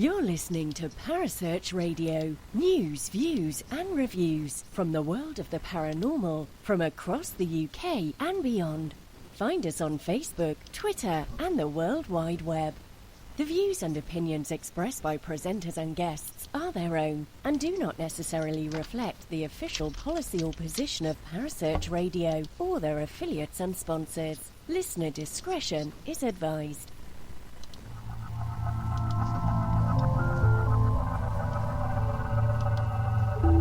You're listening to Parasearch Radio. News, views and reviews from the world of the paranormal from across the UK and beyond. Find us on Facebook, Twitter and the World Wide Web. The views and opinions expressed by presenters and guests are their own and do not necessarily reflect the official policy or position of Parasearch Radio or their affiliates and sponsors. Listener discretion is advised.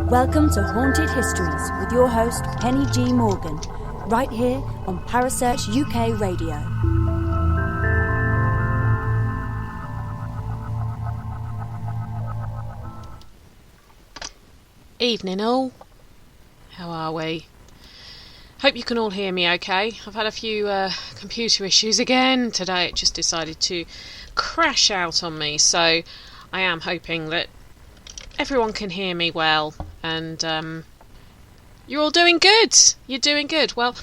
Welcome to Haunted Histories with your host Penny G. Morgan, right here on Parasearch UK Radio. Evening all. How are we? Hope you can all hear me okay. I've had a few computer issues again today. It just decided to crash out on me, so I am hoping that everyone can hear me well, and you're all doing good. You're doing good. Well,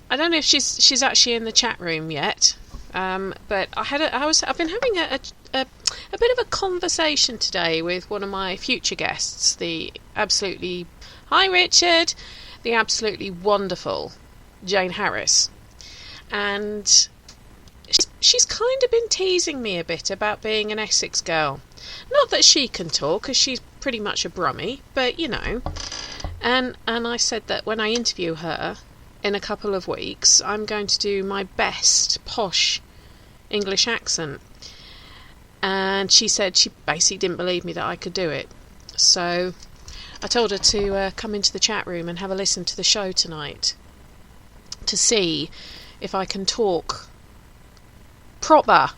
I don't know if she's actually in the chat room yet, but I've been having a bit of a conversation today with one of my future guests, hi Richard, the absolutely wonderful Jane Harris, and she's kind of been teasing me a bit about being an Essex girl. Not that she can talk, because she's pretty much a Brummie, but you know. And I said that when I interview her in a couple of weeks, I'm going to do my best posh English accent. And she said she basically didn't believe me that I could do it. So I told her to come into the chat room and have a listen to the show tonight to see if I can talk proper.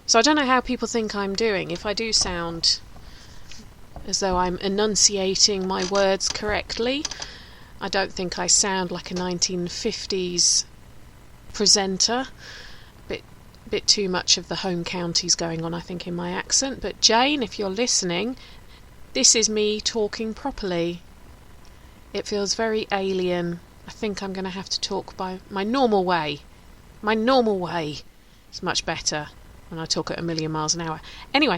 So I don't know how people think I'm doing. If I do sound as though I'm enunciating my words correctly, I don't think I sound like a 1950s presenter. Bit too much of the home counties going on, I think, in my accent. But Jane, if you're listening, this is me talking properly. It feels very alien. I think I'm going to have to talk by my normal way. My normal way is much better when I talk at 1,000,000 miles an hour. Anyway,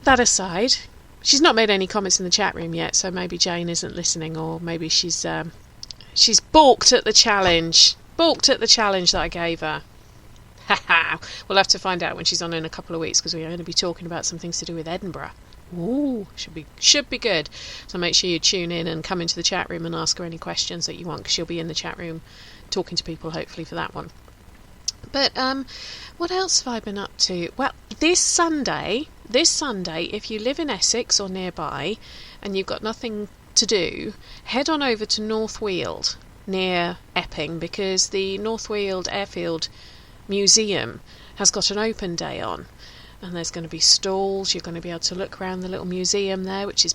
that aside, she's not made any comments in the chat room yet, so maybe Jane isn't listening, or maybe she's balked at the challenge. Balked at the challenge that I gave her. We'll have to find out when she's on in a couple of weeks, because we're going to be talking about some things to do with Edinburgh. Ooh, should be good. So make sure you tune in and come into the chat room and ask her any questions that you want, because she'll be in the chat room talking to people, hopefully, for that one. But what else have I been up to? Well, this Sunday, if you live in Essex or nearby and you've got nothing to do, head on over to North Weald near Epping, because the North Weald Airfield Museum has got an open day on, and there's going to be stalls. You're going to be able to look around the little museum there, which is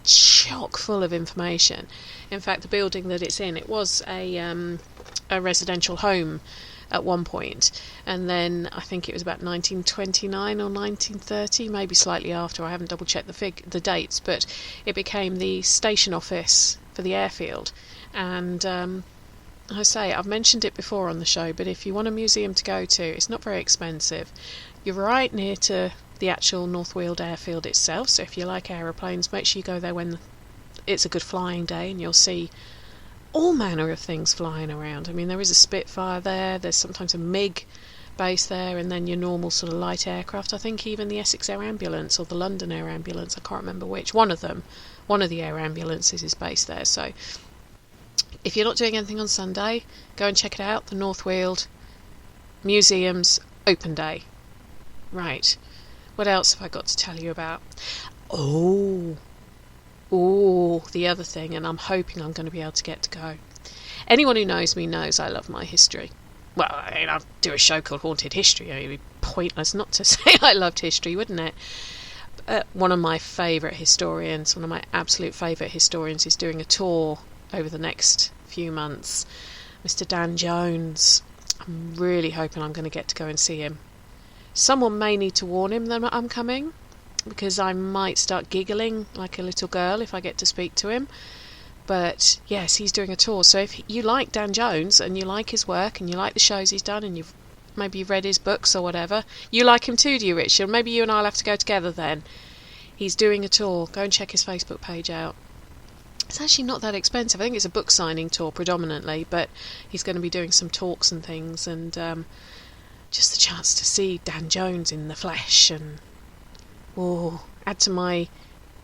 chock full of information. In fact, the building that it's in, it was a residential home at one point, and then I think it was about 1929 or 1930, maybe slightly after. I haven't double checked the dates, but it became the station office for the airfield. And I say, I've mentioned it before on the show, but if you want a museum to go to, it's not very expensive. You're right near to the actual North Weald Airfield itself, so if you like aeroplanes, make sure you go there when it's a good flying day, and you'll see all manner of things flying around. I mean, there is a Spitfire there, there's sometimes a MiG base there, and then your normal sort of light aircraft. I think even the Essex Air Ambulance or the London Air Ambulance, I can't remember which, one of the air ambulances is based there. So if you're not doing anything on Sunday, go and check it out, the North Weald Museum's open day. Right, what else have I got to tell you about? Oh, the other thing, and I'm hoping I'm going to be able to get to go. Anyone who knows me knows I love my history. Well, I mean, I'll do a show called Haunted History. I mean, it'd be pointless not to say I loved history, wouldn't it? One of my favourite historians, one of my absolute favourite historians, is doing a tour over the next few months. Mr. Dan Jones. I'm really hoping I'm going to get to go and see him. Someone may need to warn him that I'm coming, because I might start giggling like a little girl if I get to speak to him. But yes, he's doing a tour, so if you like Dan Jones and you like his work and you like the shows he's done and you've Maybe you've read his books or whatever. You like him too, do you, Richard? Maybe you and I'll have to go together then. He's doing a tour. Go and check his Facebook page out. It's actually not that expensive. I think it's a book signing tour predominantly, but he's going to be doing some talks and things, and just the chance to see Dan Jones in the flesh, and add to my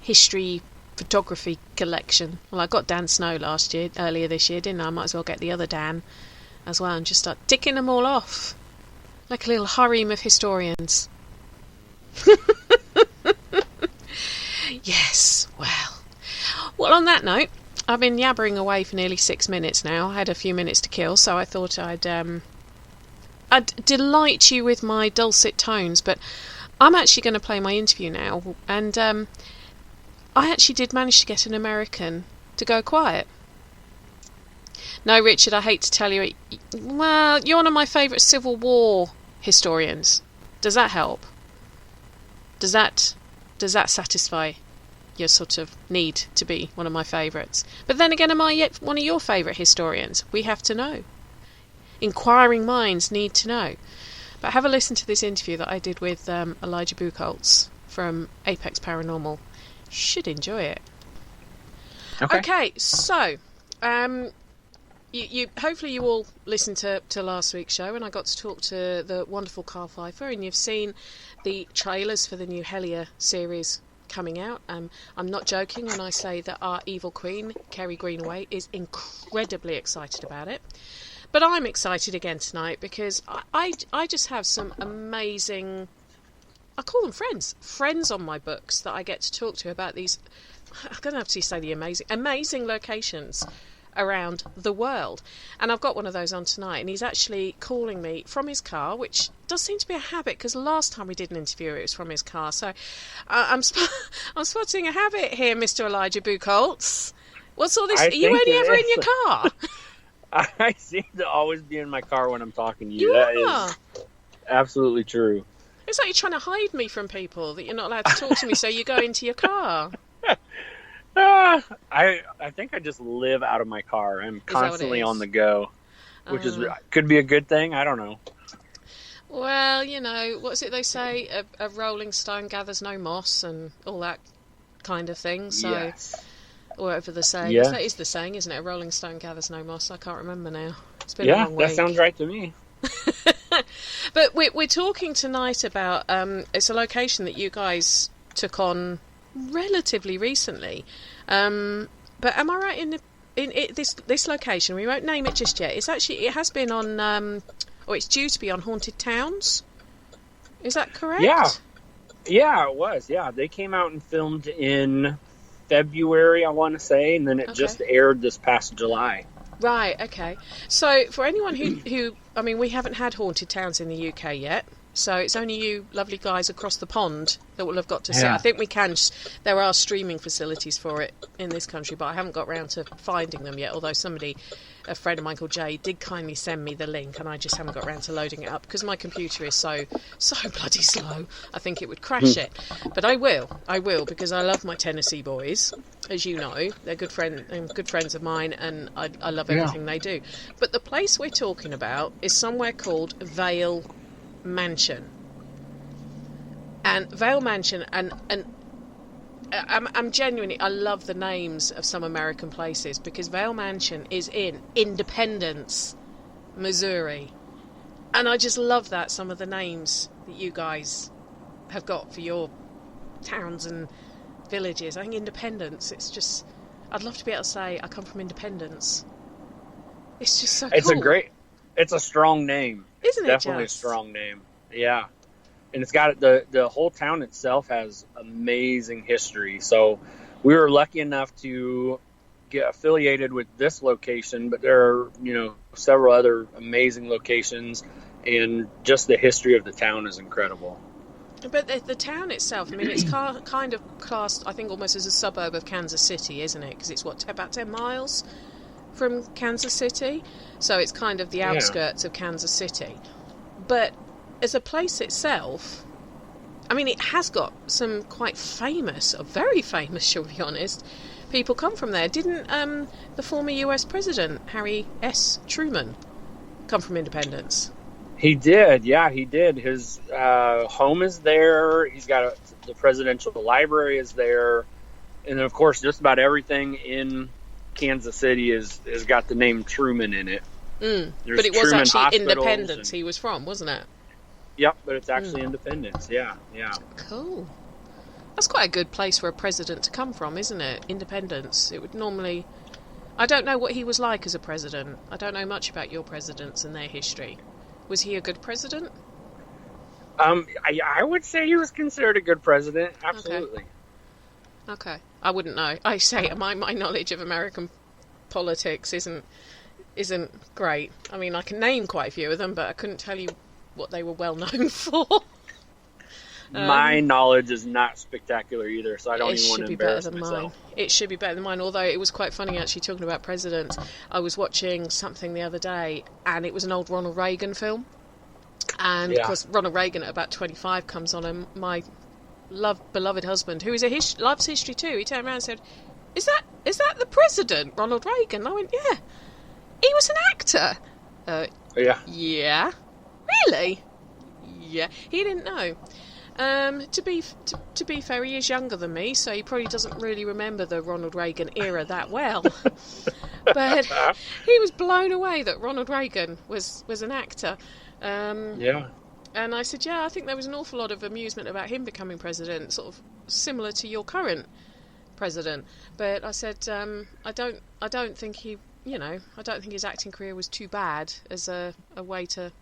history photography collection. Well, I got Dan Snow earlier this year, didn't I? I might as well get the other Dan as well and just start ticking them all off like a little harem of historians. Yes, well, on that note, I've been yabbering away for nearly 6 minutes now. I had a few minutes to kill, so I thought I'd delight you with my dulcet tones, but I'm actually going to play my interview now, and I actually did manage to get an American to go quiet. No, Richard, I hate to tell you, well, you're one of my favourite Civil War historians. Does that help? Does that satisfy your sort of need to be one of my favourites? But then again, am I yet one of your favourite historians? We have to know. Inquiring minds need to know. But have a listen to this interview that I did with Elijah Buchholz from Apex Paranormal. You should enjoy it. Okay, so you hopefully you all listened to last week's show, and I got to talk to the wonderful Carl Pfeiffer, and you've seen the trailers for the new Hellier series coming out. I'm not joking when I say that our evil queen, Kerry Greenaway, is incredibly excited about it. But I'm excited again tonight because I just have some amazing, I call them friends on my books that I get to talk to about these, I'm going to have to say the amazing locations around the world. And I've got one of those on tonight, and he's actually calling me from his car, which does seem to be a habit because last time we did an interview it was from his car. So I'm spotting a habit here, Mr. Elijah Buchholz. What's all this? Are you only ever in your car? I seem to always be in my car when I'm talking to you. That is absolutely true. It's like you're trying to hide me from people, that you're not allowed to talk to me, so you go into your car. I think I just live out of my car. I'm constantly on the go, which could be a good thing. I don't know. Well, you know, what's it they say? A rolling stone gathers no moss and all that kind of thing. So, yes. Or whatever the saying. Yeah. That is the saying, isn't it? A rolling stone gathers no moss. I can't remember now. It's been a long week. Yeah, that sounds right to me. But we're talking tonight about it's a location that you guys took on relatively recently. But am I right in this location? We won't name it just yet. It has been on or it's due to be on Haunted Towns. Is that correct? Yeah, it was. Yeah, they came out and filmed in February, I want to say, and then it just aired this past July. Right, okay. So for anyone who I mean, we haven't had Haunted Towns in the UK yet, so it's only you lovely guys across the pond that will have got to see it. I think we can. There are streaming facilities for it in this country, but I haven't got round to finding them yet, although a friend of mine called Jay, did kindly send me the link, and I just haven't got round to loading it up because my computer is so bloody slow. I think it would crash it. But I will, because I love my Tennessee boys, as you know. They're good friends of mine, and I love everything they do. But the place we're talking about is somewhere called Vaile Mansion. And Vaile Mansion, and I'm genuinely, I love the names of some American places, because Vaile Mansion is in Independence, Missouri. And I just love that, some of the names that you guys have got for your towns and villages. I think Independence, it's just, I'd love to be able to say I come from Independence. It's just so cool. It's a strong name. Isn't it? Definitely a strong name. Yeah. And it's got the whole town itself has amazing history. So we were lucky enough to get affiliated with this location, but there are, several other amazing locations, and just the history of the town is incredible. But the town itself, I mean, it's kind of classed, I think, almost as a suburb of Kansas City, isn't it? Because it's, about 10 miles from Kansas City? So it's kind of the outskirts of Kansas City. But as a place itself, I mean, it has got some quite famous, or very famous, shall we be honest, people come from there. Didn't the former US President, Harry S. Truman, come from Independence? He did, yeah, he did. His home is there. He's got the presidential library is there, and then of course just about everything in Kansas City has got the name Truman in it. But it was Truman actually Independence he was from, wasn't it? Yep, but it's actually Independence. Yeah. Cool. That's quite a good place for a president to come from, isn't it? Independence. It would normally. I don't know what he was like as a president. I don't know much about your presidents and their history. Was he a good president? I would say he was considered a good president. Absolutely. Okay. I wouldn't know. I say my knowledge of American politics isn't great. I mean, I can name quite a few of them, but I couldn't tell you what they were well known for. My knowledge is not spectacular either, so I don't even want to embarrass myself. It should be better than mine, although it was quite funny actually talking about presidents. I was watching something the other day, and it was an old Ronald Reagan film. And of course, Ronald Reagan at about 25 comes on, and my beloved husband, who is loves history too, he turned around and said, is that the president, Ronald Reagan? And I went, yeah. He was an actor. Yeah. Yeah. Really? Yeah. He didn't know. To be fair, he is younger than me, so he probably doesn't really remember the Ronald Reagan era that well. But he was blown away that Ronald Reagan was an actor. Yeah. And I said, yeah, I think there was an awful lot of amusement about him becoming president, sort of similar to your current president. But I said, I don't think he, I don't think his acting career was too bad as a way to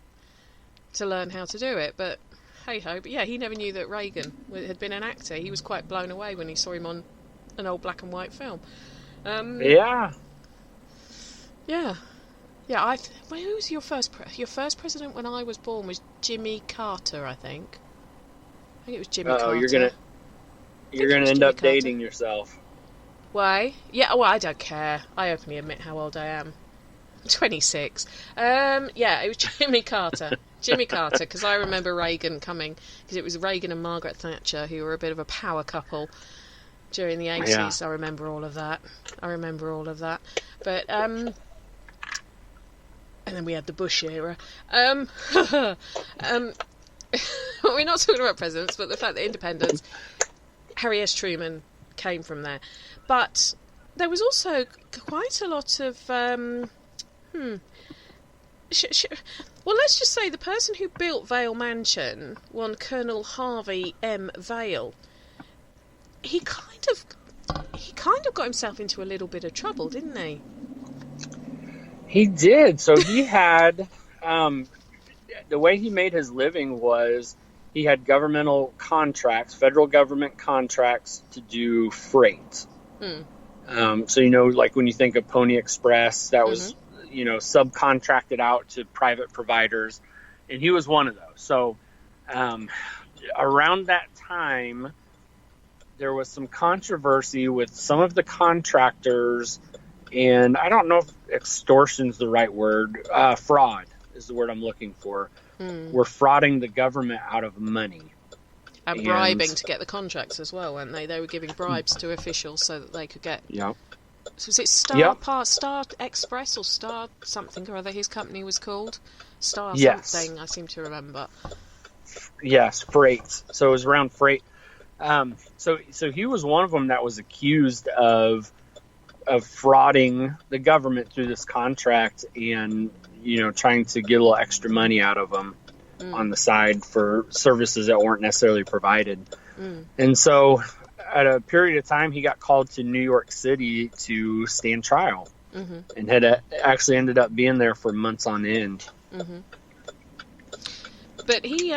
learn how to do it. But hey ho, but yeah, he never knew that Reagan had been an actor. He was quite blown away when he saw him on an old black and white film. Yeah. Who was your first president when I was born was Jimmy Carter, I think. I think it was Jimmy Carter. You're gonna end up dating yourself. Why? Yeah, well, I don't care. I openly admit how old I am. 26. Yeah, it was Jimmy Carter. Jimmy Carter, because I remember Reagan coming, because it was Reagan and Margaret Thatcher who were a bit of a power couple during the 80s. Yeah. I remember all of that. But, and then we had the Bush era. We're not talking about presidents, but the fact that independence, Harry S. Truman came from there. But there was also quite a lot of... well, let's just say the person who built Vaile Mansion, one Colonel Harvey M. Vaile, he kind of got himself into a little bit of trouble, didn't he? He did. So he had the way he made his living was he had governmental contracts, federal government contracts to do freight. So like when you think of Pony Express, that was subcontracted out to private providers, and he was one of those. So around that time, there was some controversy with some of the contractors, and I don't know if extortion's the right word. Fraud is the word I'm looking for. We're frauding the government out of money. And bribing to get the contracts as well, weren't they? They were giving bribes to officials so that they could get... Yeah. So was it Star Express or Star something or other his company was called? Star something, I seem to remember. Yes, freight. So it was around freight. So he was one of them that was accused of frauding the government through this contract and, trying to get a little extra money out of them on the side for services that weren't necessarily provided. And so at a period of time, he got called to New York City to stand trial and had actually ended up being there for months on end. But he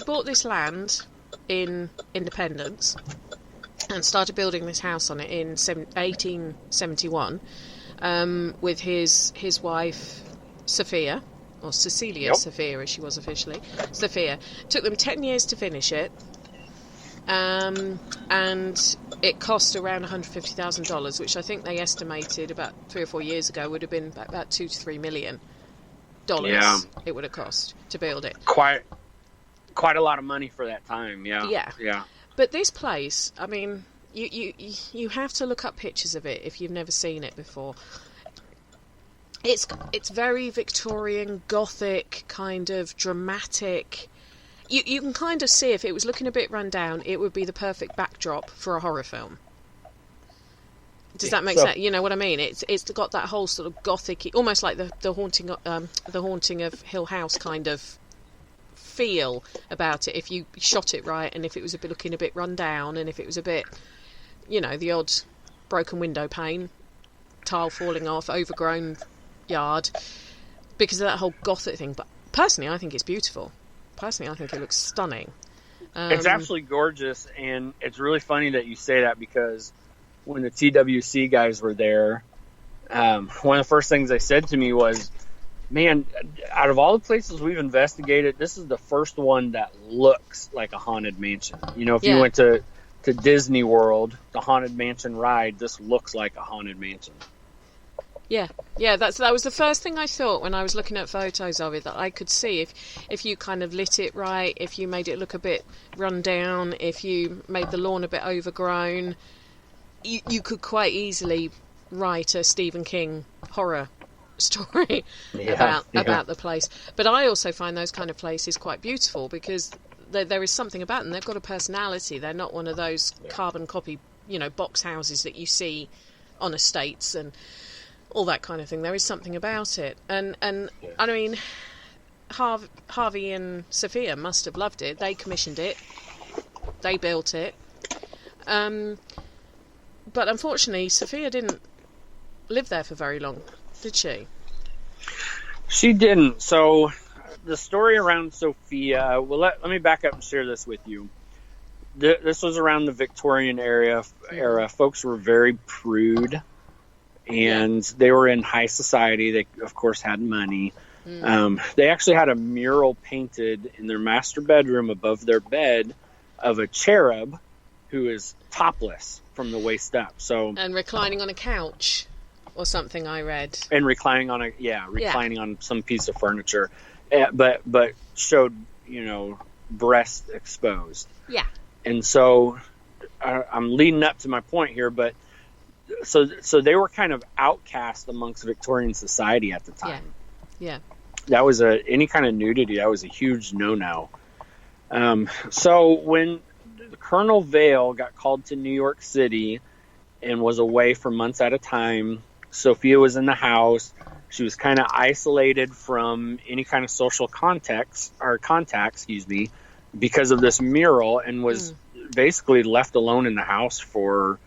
bought this land in Independence and started building this house on it in 1871 with his wife Sophia, or Cecilia Sophia as she was officially. Sophia. Took them 10 years to finish it. And it cost around $150,000, which I think they estimated about 3 or 4 years ago would have been about $2 to $3 million. It would have cost to build it. Quite a lot of money for that time. Yeah. But this place, I mean, you have to look up pictures of it if you've never seen it before. It's very Victorian, Gothic, kind of dramatic. You can kind of see if it was looking a bit run down, it would be the perfect backdrop for a horror film. Does that make sense? You know what I mean? It's got that whole sort of Gothic, almost like the haunting of Hill House kind of feel about it. If you shot it right, and if it was looking a bit run down, and if it was a bit, the odd broken window pane, tile falling off, overgrown yard, because of that whole Gothic thing. But personally, I think it's beautiful. Personally, I think it looks stunning. It's absolutely gorgeous, and it's really funny that you say that, because when the TWC guys were there, one of the first things they said to me was, man, out of all the places we've investigated, this is the first one that looks like a haunted mansion. If you went to Disney World, the Haunted Mansion ride, this looks like a haunted mansion. Yeah, that was the first thing I thought when I was looking at photos of it, that I could see if you kind of lit it right, if you made it look a bit run down, if you made the lawn a bit overgrown, you could quite easily write a Stephen King horror story about the place. But I also find those kind of places quite beautiful, because there is something about them. They've got a personality. They're not one of those carbon copy, box houses that you see on estates and all that kind of thing. There is something about it, and I mean, Harvey and Sophia must have loved it. They commissioned it, they built it, but unfortunately, Sophia didn't live there for very long, did she? She didn't. So the story around Sophia. Well, let me back up and share this with you. This was around the Victorian era. Folks were very prude. And they were in high society. They, of course, had money. They actually had a mural painted in their master bedroom above their bed of a cherub who is topless from the waist up. And reclining on a couch or something, I read. And reclining on some piece of furniture, but showed breast exposed. Yeah. And so I'm leading up to my point here, but. So they were kind of outcast amongst Victorian society at the time. Yeah. That was any kind of nudity. That was a huge no-no. So when Colonel Vaile got called to New York City and was away for months at a time, Sophia was in the house. She was kind of isolated from any kind of social contact, because of this mural, and was basically left alone in the house for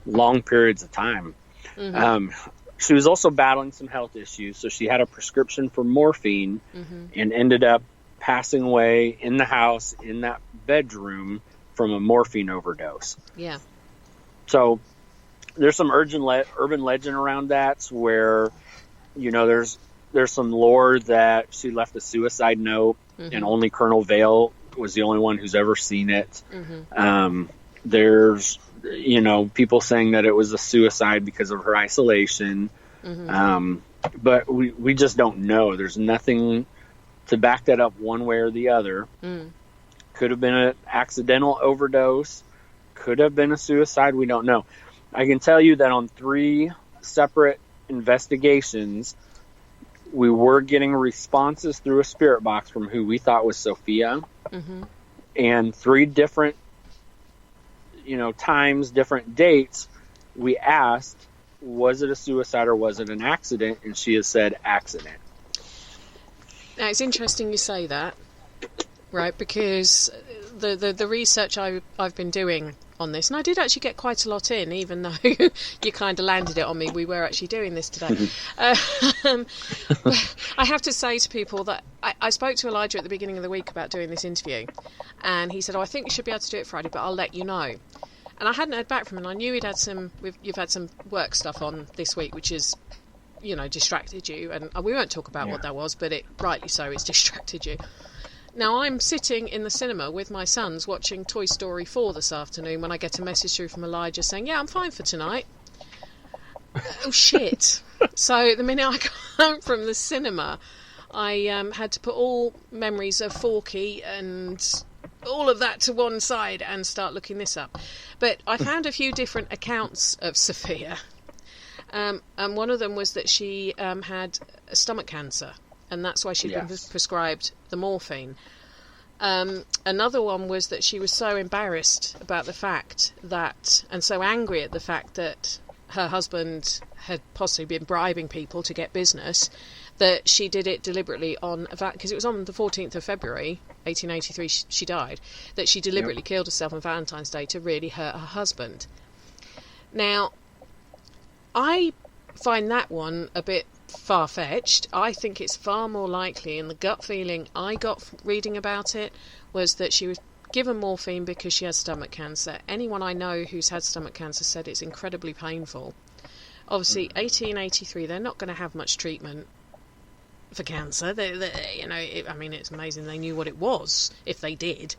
long periods of time. She was also battling some health issues, so she had a prescription for morphine and ended up passing away in the house, in that bedroom, from a morphine overdose. Yeah. So there's some urban legend around that, where there's some lore that she left a suicide note, and only Colonel Vaile was the only one who's ever seen it. There's people saying that it was a suicide because of her isolation. But we just don't know. There's nothing to back that up one way or the other. Could have been an accidental overdose. Could have been a suicide. We don't know. I can tell you that on 3 separate investigations, we were getting responses through a spirit box from who we thought was Sophia. And 3 different times, different dates, we asked, was it a suicide or was it an accident? And she has said accident. Now, it's interesting you say that, right? Because the research I've been doing on this, and I did actually get quite a lot in, even though you kind of landed it on me. We were actually doing this today. I have to say to people that I spoke to Elijah at the beginning of the week about doing this interview, and he said, I think you should be able to do it Friday, but I'll let you know. And I hadn't heard back from him, and I knew you've had some work stuff on this week, which is, distracted you, and we won't talk about what that was, but rightly so, it's distracted you. Now, I'm sitting in the cinema with my sons watching Toy Story 4 this afternoon when I get a message through from Elijah saying, yeah, I'm fine for tonight. Oh, shit. So the minute I got home from the cinema, I had to put all memories of Forky and all of that to one side and start looking this up. But I found a few different accounts of Sophia. And one of them was that she had stomach cancer, and that's why she'd been prescribed the morphine. Another one was that she was so embarrassed about the fact that, and so angry at the fact that her husband had possibly been bribing people to get business, that she did it deliberately because it was on the 14th of February 1883 she died, that she deliberately killed herself on Valentine's Day to really hurt her husband. Now, I find that one a bit far-fetched. I think it's far more likely, and the gut feeling I got reading about it was that she was given morphine because she has stomach cancer. Anyone I know who's had stomach cancer said it's incredibly painful. Obviously, 1883, they're not going to have much treatment for cancer. It's amazing they knew what it was, if they did.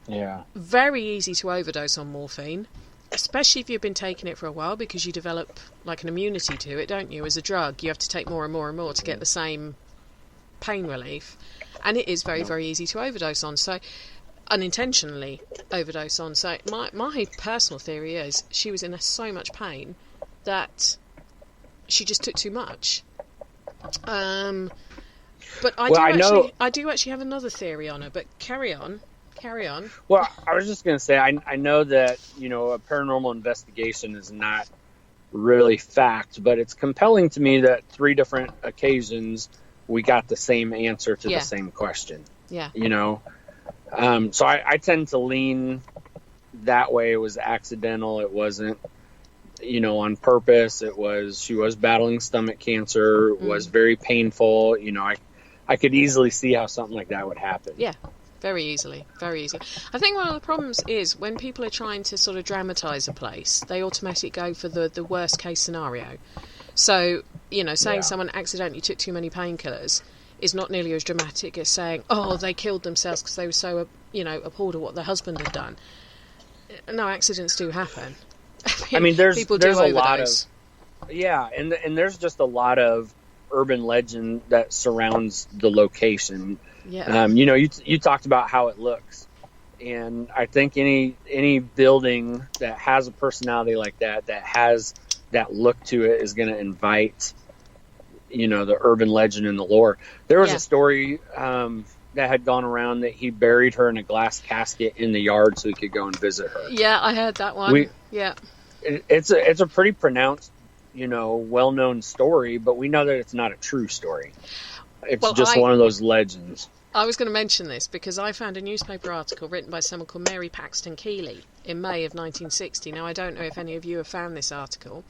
Yeah. Very easy to overdose on morphine, especially if you've been taking it for a while, because you develop like an immunity to it, don't you? As a drug, you have to take more and more and more to get the same pain relief. And it is very, very easy to overdose on. So, unintentionally overdose on. So, my personal theory is she was in so much pain that she just took too much. But I do actually have another theory on her, but carry on. Well, I was just going to say, I know that, a paranormal investigation is not really fact, but it's compelling to me that 3 different occasions we got the same answer to the same question. Yeah. So I tend to lean that way. It was accidental. It wasn't, on purpose. She was battling stomach cancer. It was very painful. I could easily see how something like that would happen. Yeah. Very easily. I think one of the problems is when people are trying to sort of dramatise a place, they automatically go for the worst case scenario. So, saying someone accidentally took too many painkillers is not nearly as dramatic as saying, they killed themselves because they were so, appalled at what their husband had done. No, accidents do happen. There's a lot of... Yeah, and there's just a lot of urban legend that surrounds the location. Yeah. You talked about how it looks, and I think any building that has a personality like that has that look to it is going to invite, the urban legend and the lore. There was a story that had gone around that he buried her in a glass casket in the yard so he could go and visit her. Yeah, I heard that one. It's a pretty pronounced, well-known story, but we know that it's not a true story. It's one of those legends. I was going to mention this because I found a newspaper article written by someone called Mary Paxton Keeley in May of 1960. Now, I don't know if any of you have found this article,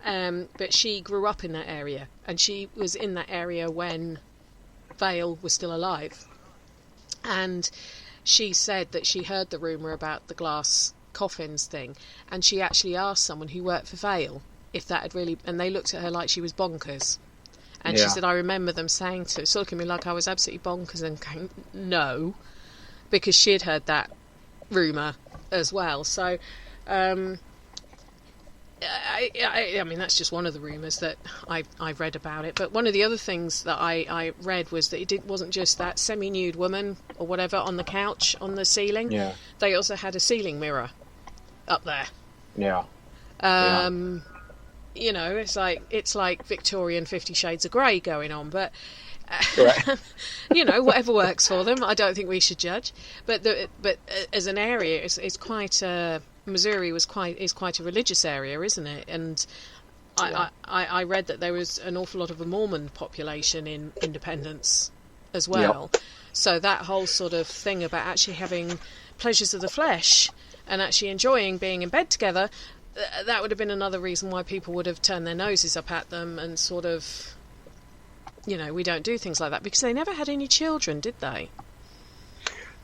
but she grew up in that area, and she was in that area when Vaile was still alive. And she said that she heard the rumour about the glass coffins thing, and she actually asked someone who worked for Vaile if that had really... And they looked at her like she was bonkers. And she said, I remember them saying to her, looking at me like I was absolutely bonkers, and going, no, because she had heard that rumour as well. So, I mean, that's just one of the rumours that I've read about it. But one of the other things that I read was that it wasn't just that semi-nude woman or whatever on the couch on the ceiling. Yeah. They also had a ceiling mirror up there. Yeah. It's like Victorian 50 Shades of Grey going on, but whatever works for them. I don't think we should judge. But as an area, it's quite. Missouri is quite a religious area, isn't it? And I read that there was an awful lot of a Mormon population in Independence as well. Yep. So that whole sort of thing about actually having pleasures of the flesh and actually enjoying being in bed together. That would have been another reason why people would have turned their noses up at them and sort of, we don't do things like that, because they never had any children, did they?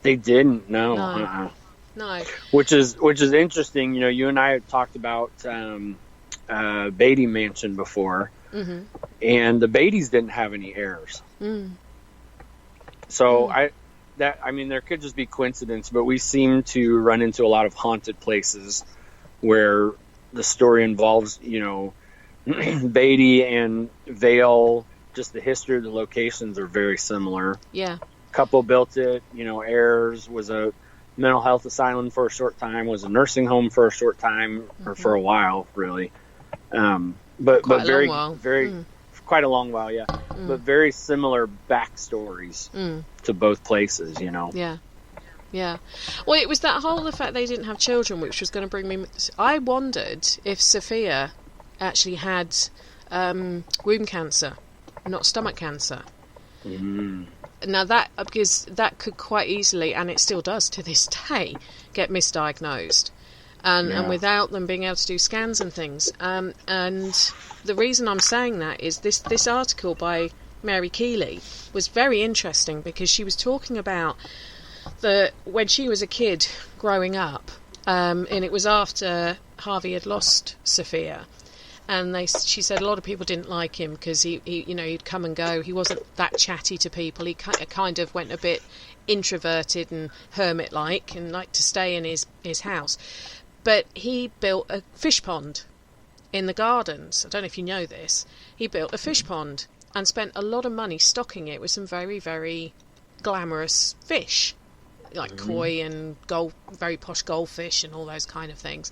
They didn't, no. No. Which is interesting. You and I had talked about Beatty Mansion before, and the Beatties didn't have any heirs. So there could just be coincidence, but we seem to run into a lot of haunted places where the story involves, Beatty and Vaile. Just the history of the locations are very similar. Yeah. Couple built it, Ayers was a mental health asylum for a short time, was a nursing home for a short time, or for a while, really. but quite very, a long while. very, quite a long while, yeah. But very similar backstories to both places, you know. Yeah. Yeah. Well, it was the fact they didn't have children, which was going to bring me... I wondered if Sophia actually had womb cancer, not stomach cancer. Now, because that could quite easily, and it still does to this day, get misdiagnosed. And without them being able to do scans and things. And the reason I'm saying that is this article by Mary Keeley was very interesting, because she was talking about when she was a kid growing up, and it was after Harvey had lost Sophia, and she said a lot of people didn't like him because he'd come and go. He wasn't that chatty to people. He kind of went a bit introverted and hermit-like, and liked to stay in his house. But he built a fish pond in the gardens. I don't know if you know this. He built a fish pond and spent a lot of money stocking it with some very, very glamorous fish, like koi and very posh goldfish and all those kind of things.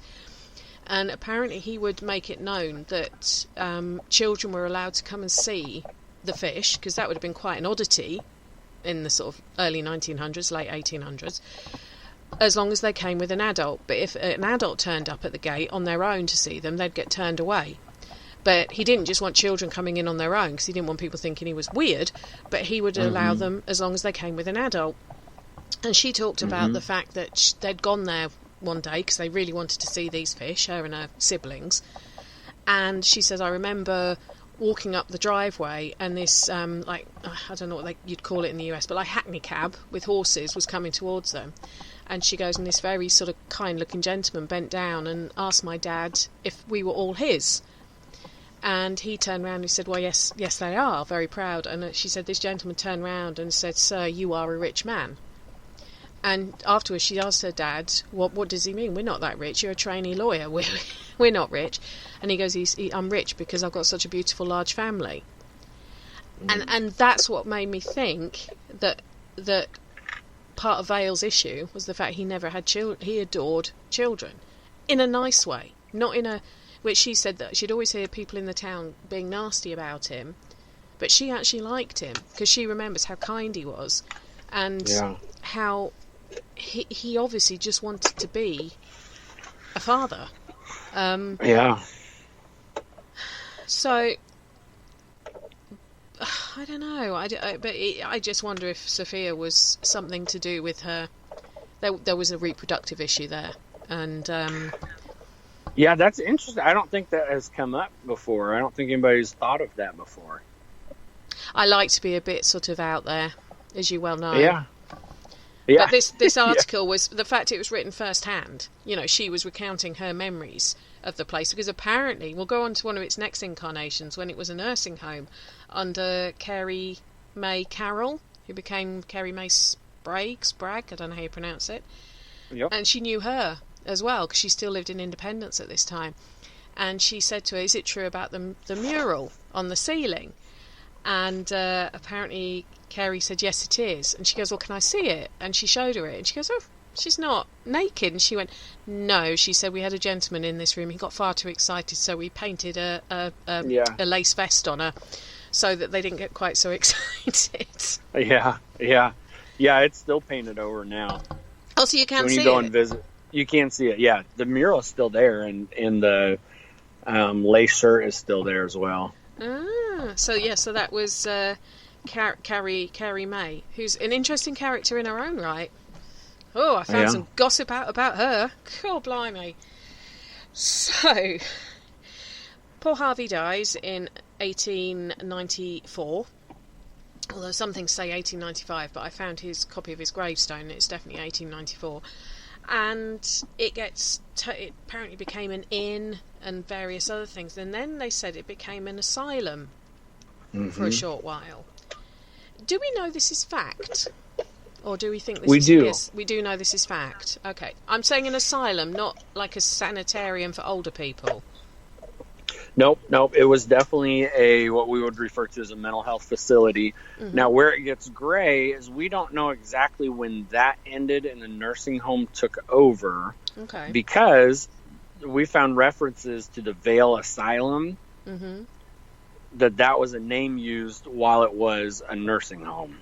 And apparently he would make it known that children were allowed to come and see the fish, because that would have been quite an oddity in the sort of early 1900s, late 1800s, as long as they came with an adult. But if an adult turned up at the gate on their own to see them, they'd get turned away. But he didn't just want children coming in on their own, because he didn't want people thinking he was weird, but he would allow them as long as they came with an adult. And she talked about the fact that they'd gone there one day because they really wanted to see these fish, her and her siblings. And she says, I remember walking up the driveway, and this, I don't know what you'd call it in the US, but like hackney cab with horses was coming towards them. And she goes, and this very sort of kind-looking gentleman bent down and asked my dad if we were all his. And he turned round and he said, well, yes, they are, very proud. And she said, this gentleman turned round and said, sir, you are a rich man. And afterwards she asked her dad, what does he mean? We're not that rich. You're a trainee lawyer. We're not rich. And he goes, I'm rich because I've got such a beautiful large family. And that's what made me think that part of Vaile's issue was the fact he never had children. He adored children in a nice way, not in a... Which she said that she'd always hear people in the town being nasty about him, but she actually liked him because she remembers how kind he was, and how he obviously just wanted to be a father. So I don't know. I just wonder if Sophia was something to do with her. There was a reproductive issue there, and. Yeah, that's interesting. I don't think that has come up before. I don't think anybody's thought of that before. I like to be a bit sort of out there, as you well know. Yeah. But this article was, the fact it was written firsthand. You know, she was recounting her memories of the place, because apparently, we'll go on to one of its next incarnations, when it was a nursing home under Carrie May Carroll, who became Carrie May Sprague, I don't know how you pronounce it. Yep. And she knew her as well, because she still lived in Independence at this time. And she said to her, is it true about the mural on the ceiling? And apparently Carrie said, yes, it is. And she goes, well, can I see it? And she showed her it. And she goes, oh, she's not naked. And she went, no. She said, we had a gentleman in this room. He got far too excited, so we painted a lace vest on her so that they didn't get quite so excited. Yeah, it's still painted over now. Oh, so you can't see it? When you go and visit, you can see it. Yeah, the mural is still there, and the lace shirt is still there as well. So that was Carrie May, who's an interesting character in her own right. Oh, I found some gossip out about her. God blimey. So, Paul Harvey dies in 1894. Although some things say 1895, but I found his copy of his gravestone, and it's definitely 1894. And it apparently became an inn and various other things. And then they said it became an asylum for a short while. Do we know this is fact? Or do we think this is... Yes, we do know this is fact. Okay. I'm saying an asylum, not like a sanitarium for older people. Nope. It was definitely what we would refer to as a mental health facility. Mm-hmm. Now, where it gets gray is we don't know exactly when that ended and the nursing home took over. Okay. Because we found references to the Vaile Asylum that was a name used while it was a nursing home.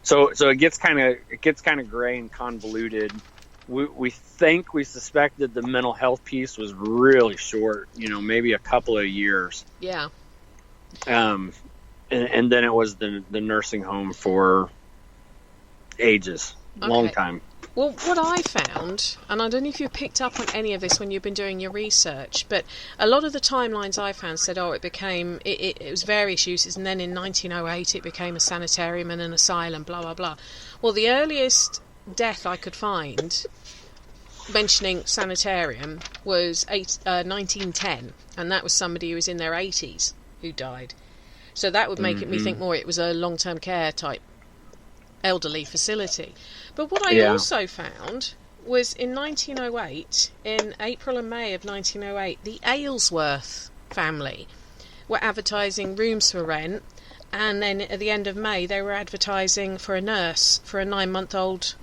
So it gets kind of gray and convoluted. We suspect that the mental health piece was really short, maybe a couple of years. Yeah. And then it was the nursing home for ages, long time. Well, what I found, and I don't know if you picked up on any of this when you've been doing your research, but a lot of the timelines I found said, it was various uses, and then in 1908 it became a sanitarium and an asylum, blah, blah, blah. Well, the earliest death I could find mentioning sanitarium was 1910, and that was somebody who was in their 80s who died. So that would make me think more it was a long-term care type elderly facility. But what I also found was in 1908, in April and May of 1908, the Aylesworth family were advertising rooms for rent, and then at the end of May they were advertising for a nurse for a 9-month-old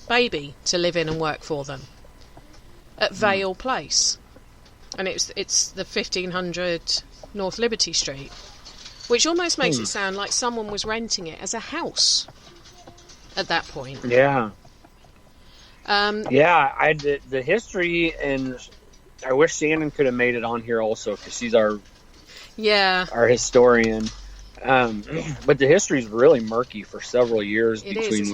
baby to live in and work for them at Vaile Place, and it's the 1500 North Liberty Street, which almost makes it sound like someone was renting it as a house at that point. Yeah. The history, and I wish Shannon could have made it on here also, because she's our historian. But the history is really murky for several years between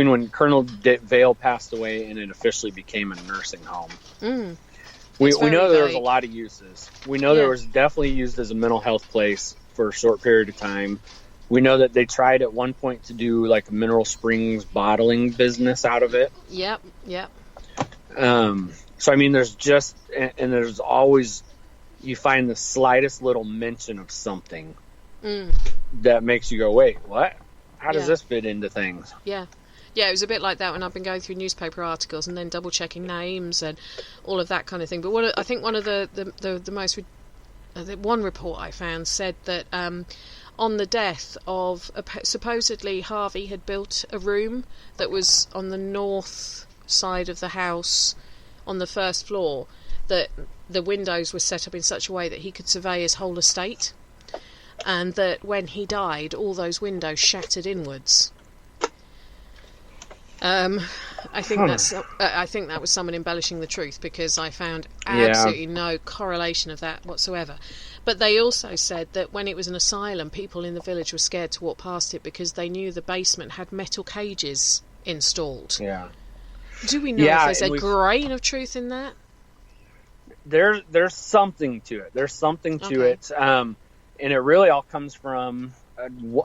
when Colonel Vaile passed away and it officially became a nursing home. We know there was a lot of uses. We know there was definitely used as a mental health place for a short period of time. We know that they tried at one point to do like a mineral springs bottling business out of it. Yep. So I mean, there's always, you find the slightest little mention of something that makes you go, wait, what? How does this fit into things? Yeah, it was a bit like that when I've been going through newspaper articles and then double checking names and all of that kind of thing. But I think one of the most one report I found said that on the death of supposedly Harvey had built a room that was on the north side of the house on the first floor, that the windows were set up in such a way that he could survey his whole estate, and that when he died all those windows shattered inwards. I think that was someone embellishing the truth, because I found absolutely no correlation of that whatsoever. But they also said that when it was an asylum, people in the village were scared to walk past it because they knew the basement had metal cages installed. Yeah. Do we know if there's a grain of truth in that? There's something to it. There's something to it. And it really all comes from,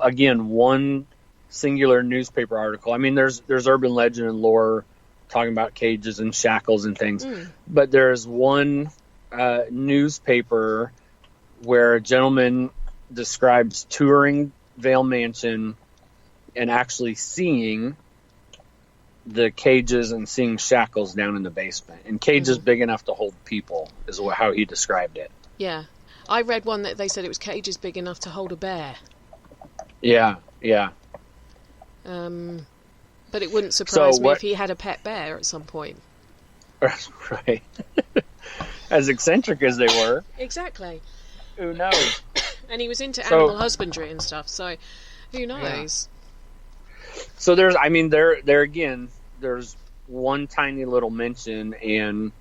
again, one singular newspaper article. I mean, there's urban legend and lore talking about cages and shackles and things. But there's one newspaper where a gentleman describes touring Vaile Mansion and actually seeing the cages and seeing shackles down in the basement. And cages big enough to hold people is how he described it. Yeah. I read one that they said it was cages big enough to hold a bear. Yeah. But it wouldn't surprise me if he had a pet bear at some point. Right. As eccentric as they were. Exactly. Who knows? And he was into animal husbandry and stuff, so who knows? Yeah. So there again, there's one tiny little mention, and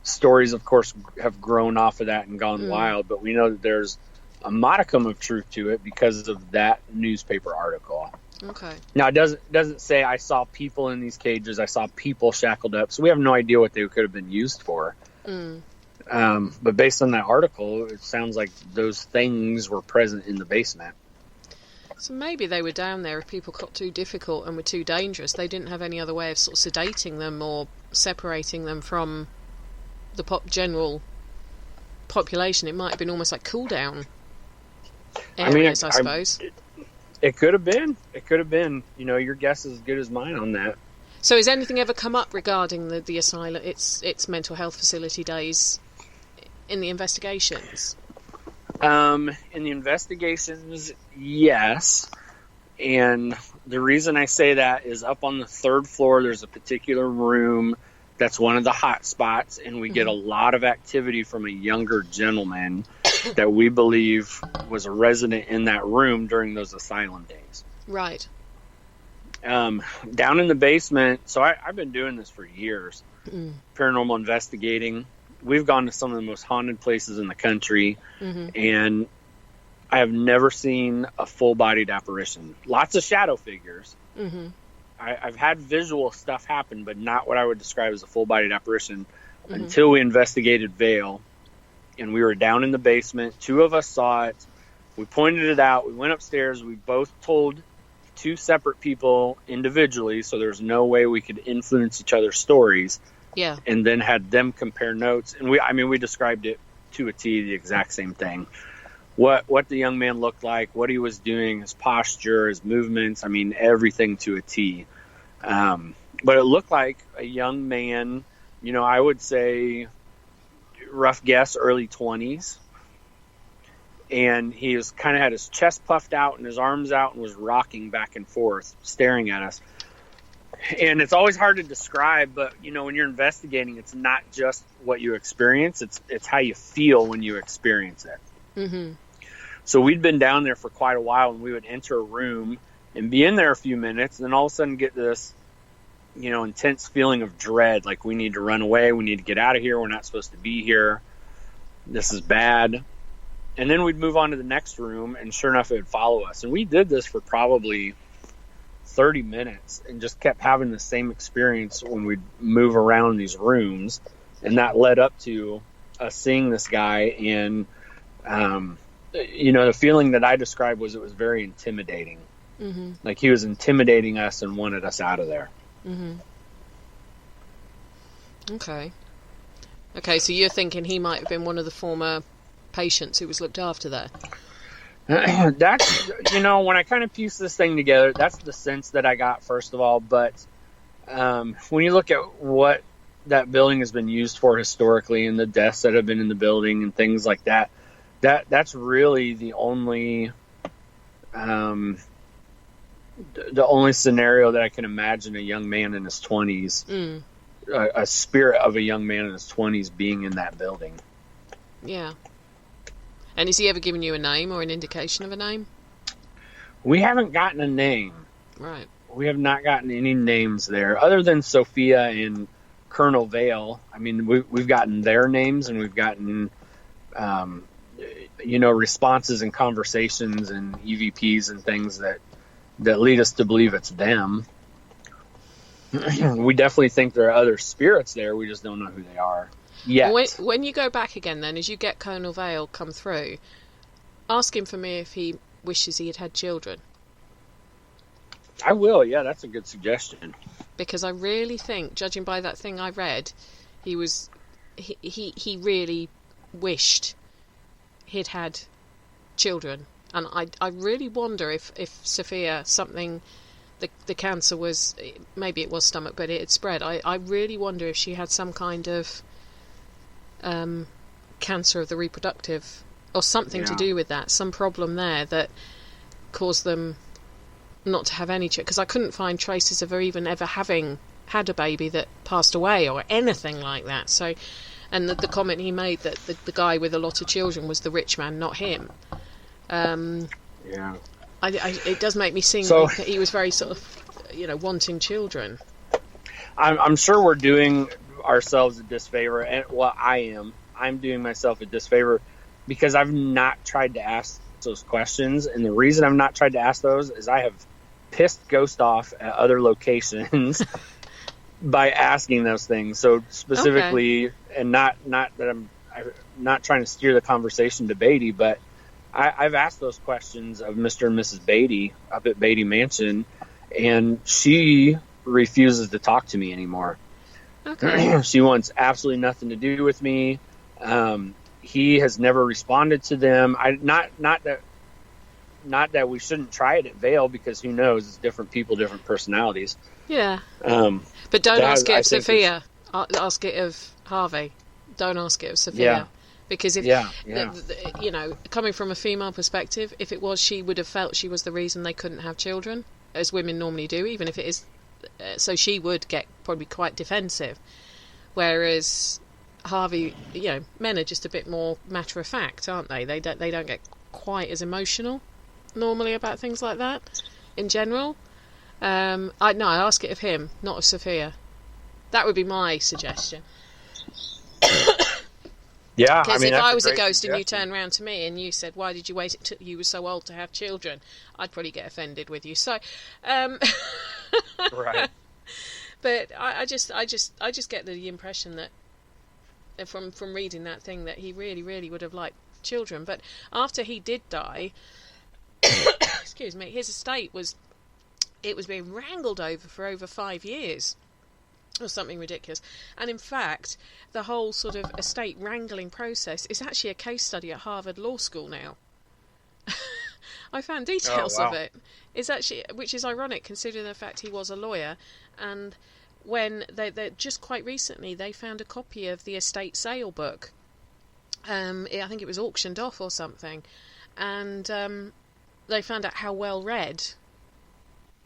stories, of course, have grown off of that and gone wild, but we know that there's a modicum of truth to it because of that newspaper article. Okay. Now, it doesn't say I saw people in these cages, I saw people shackled up, so we have no idea what they could have been used for. But based on that article, it sounds like those things were present in the basement. So maybe they were down there if people got too difficult and were too dangerous. They didn't have any other way of sort of sedating them or separating them from the general population. It might have been almost like cool-down areas, I suppose. It could have been. Your guess is as good as mine on that. So has anything ever come up regarding the asylum, its mental health facility days in the investigations? In the investigations, yes. And the reason I say that is up on the third floor, there's a particular room That's one of the hot spots, and we get a lot of activity from a younger gentleman that we believe was a resident in that room during those asylum days. Right. Down in the basement, so I've been doing this for years, paranormal investigating. We've gone to some of the most haunted places in the country, and I have never seen a full-bodied apparition. Lots of shadow figures. I've had visual stuff happen, but not what I would describe as a full-bodied apparition until we investigated Vaile, and we were down in the basement. 2 of us saw it. We pointed it out. We went upstairs. We both told 2 separate people individually, so there's no way we could influence each other's stories. Yeah. And then had them compare notes. And we described it to a T, the exact same thing. What the young man looked like, what he was doing, his posture, his movements, everything to a T. But it looked like a young man, I would say, rough guess, early 20s. And he was kind of had his chest puffed out and his arms out and was rocking back and forth, staring at us. And it's always hard to describe, but, when you're investigating, it's not just what you experience, it's how you feel when you experience it. So we'd been down there for quite a while, and we would enter a room and be in there a few minutes, and then all of a sudden get this, intense feeling of dread, like we need to run away, we need to get out of here, we're not supposed to be here, this is bad. And then we'd move on to the next room, and sure enough, it would follow us. And we did this for probably 30 minutes and just kept having the same experience when we'd move around these rooms. And that led up to us seeing this guy. And, the feeling that I described was it was very intimidating. Like he was intimidating us and wanted us out of there. Okay, so you're thinking he might have been one of the former patients who was looked after there? That's, when I kind of piece this thing together, that's the sense that I got, first of all. But when you look at what that building has been used for historically and the deaths that have been in the building and things like that, that's really the only scenario that I can imagine a young man in his 20s, a spirit of a young man in his 20s being in that building. Yeah. And has he ever given you a name or an indication of a name? We haven't gotten a name. Right. We have not gotten any names there, other than Sophia and Colonel Vaile. We've gotten their names, and we've gotten, responses and conversations and EVPs and things that lead us to believe it's them. We definitely think there are other spirits there. We just don't know who they are. Yet. When you go back again, then, as you get Colonel Vaile come through, ask him for me if he wishes he had had children. I will, yeah, that's a good suggestion. Because I really think, judging by that thing I read, he really wished he'd had children. And I really wonder if Sophia, the cancer was, maybe it was stomach, but it had spread. I really wonder if she had some kind of cancer of the reproductive or something to do with that, some problem there that caused them not to have any children, because I couldn't find traces of her even ever having had a baby that passed away or anything like that. So, and the comment he made that the guy with a lot of children was the rich man, not him. It does make me think that he was very sort of wanting children. I'm sure we're doing ourselves a disfavor, and I'm doing myself a disfavor because I've not tried to ask those questions, and the reason I've not tried to ask those is I have pissed ghosts off at other locations by asking those things. So specifically, and not that I'm not trying to steer the conversation to Beatty, but I've asked those questions of Mr. and Mrs. Beatty up at Beatty Mansion, and she refuses to talk to me anymore. Okay. She wants absolutely nothing to do with me. He has never responded to them. Not that we shouldn't try it at Vaile, because who knows? It's different people, different personalities. Yeah. But don't ask it of Sophia. Ask it of Harvey. Don't ask it of Sophia. Yeah. Because if coming from a female perspective, if it was, she would have felt she was the reason they couldn't have children, as women normally do, even if it is. So she would get probably quite defensive. Whereas Harvey, men are just a bit more matter of fact, aren't they? They don't get quite as emotional normally about things like that in general. I ask it of him, not of Sophia. That would be my suggestion. Yeah, because if I was a ghost suggestion. and you turned around to me and you said, "Why did you wait until you were so old to have children?" I'd probably get offended with you. So, Right. But I just get the impression that from reading that thing that he really, really would have liked children. But after he did die, excuse me, his estate was being wrangled over for over 5 years. Or something ridiculous. And in fact, the whole sort of estate wrangling process is actually a case study at Harvard Law School now. I found details of it. It's actually, which is ironic considering the fact he was a lawyer. And when they just quite recently they found a copy of the estate sale book. I think it was auctioned off or something, and they found out how well read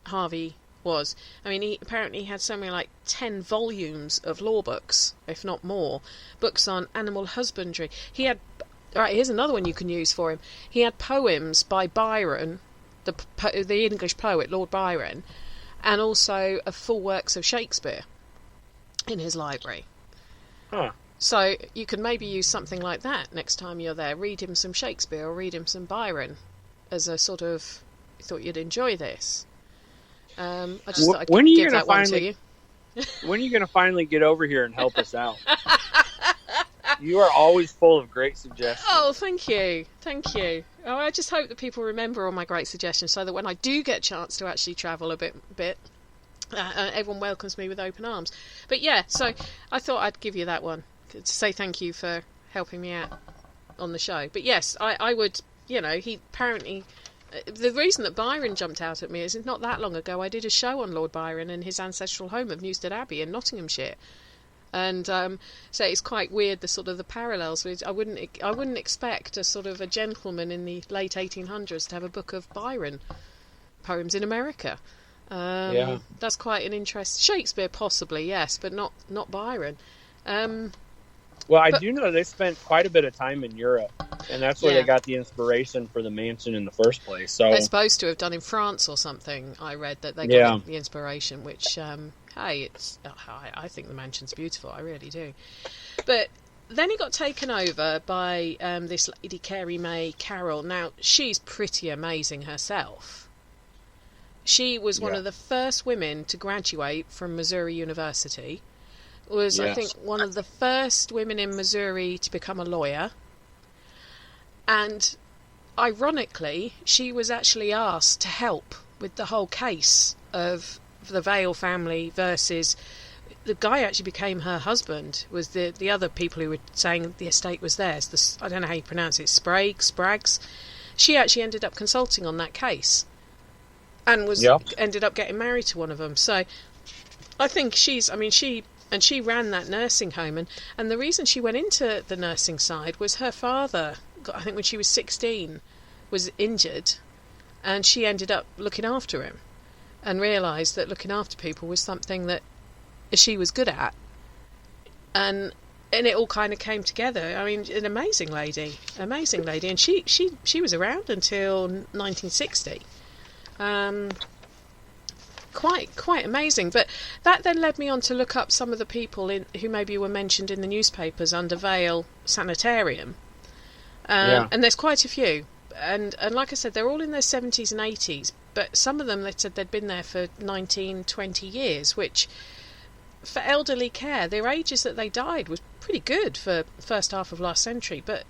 Harvey was. I mean, he apparently had something like 10 volumes of law books, if not more, books on animal husbandry. He had, right, here's another one you can use for him. He had poems by Byron, the English poet Lord Byron, and also full works of Shakespeare in his library. Huh. So you could maybe use something like that next time you're there. Read him some Shakespeare or read him some Byron as a sort of, I thought you'd enjoy this. I just thought I'd give that one to you. When are you going to finally get over here and help us out? You are always full of great suggestions. Oh, thank you. Thank you. Oh, I just hope that people remember all my great suggestions so that when I do get a chance to actually travel a bit, everyone welcomes me with open arms. But yeah, so I thought I'd give you that one to say thank you for helping me out on the show. But yes, I would, he apparently... The reason that Byron jumped out at me is not that long ago I did a show on Lord Byron and his ancestral home of Newstead Abbey in Nottinghamshire, and so it's quite weird the parallels. I wouldn't expect a sort of a gentleman in the late 1800s to have a book of Byron poems in America. Yeah, that's quite an interest. Shakespeare possibly, yes, but not Byron. Well, I do know they spent quite a bit of time in Europe, and that's where they got the inspiration for the mansion in the first place. So they're supposed to have done in France or something. I read that they got the inspiration, which, I think the mansion's beautiful. I really do. But then he got taken over by this lady, Carrie May Carroll. Now, she's pretty amazing herself. She was one of the first women to graduate from Missouri University. Was, I think, one of the first women in Missouri to become a lawyer. And, ironically, she was actually asked to help with the whole case of the Vaile family versus... The guy actually became her husband, was the other people who were saying the estate was theirs. I don't know how you pronounce it, Spraggs. She actually ended up consulting on that case. And ended up getting married to one of them. So, I think she ran that nursing home, and the reason she went into the nursing side was her father, I think when she was 16, was injured, and she ended up looking after him and realised that looking after people was something that she was good at, and it all kind of came together. I mean, an amazing lady, and she was around until 1960. Quite amazing. But that then led me on to look up some of the people who maybe were mentioned in the newspapers under Vaile Sanitarium, and there's quite a few, and like I said, they're all in their 70s and 80s, but some of them, they said they'd been there for 19, 20 years, which for elderly care, their ages that they died was pretty good for first half of last century. But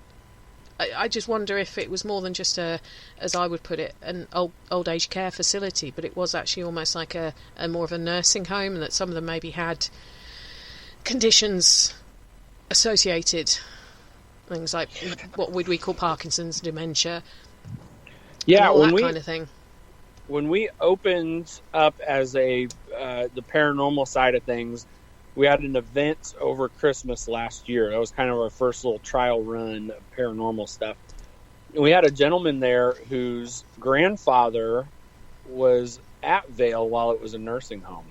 I just wonder if it was more than just as I would put it, an old age care facility, but it was actually almost like a more of a nursing home, and that some of them maybe had conditions associated, things like what would we call Parkinson's, dementia, all that kind of thing. When we opened up as the paranormal side of things, we had an event over Christmas last year. That was kind of our first little trial run of paranormal stuff. And we had a gentleman there whose grandfather was at Vaile while it was a nursing home.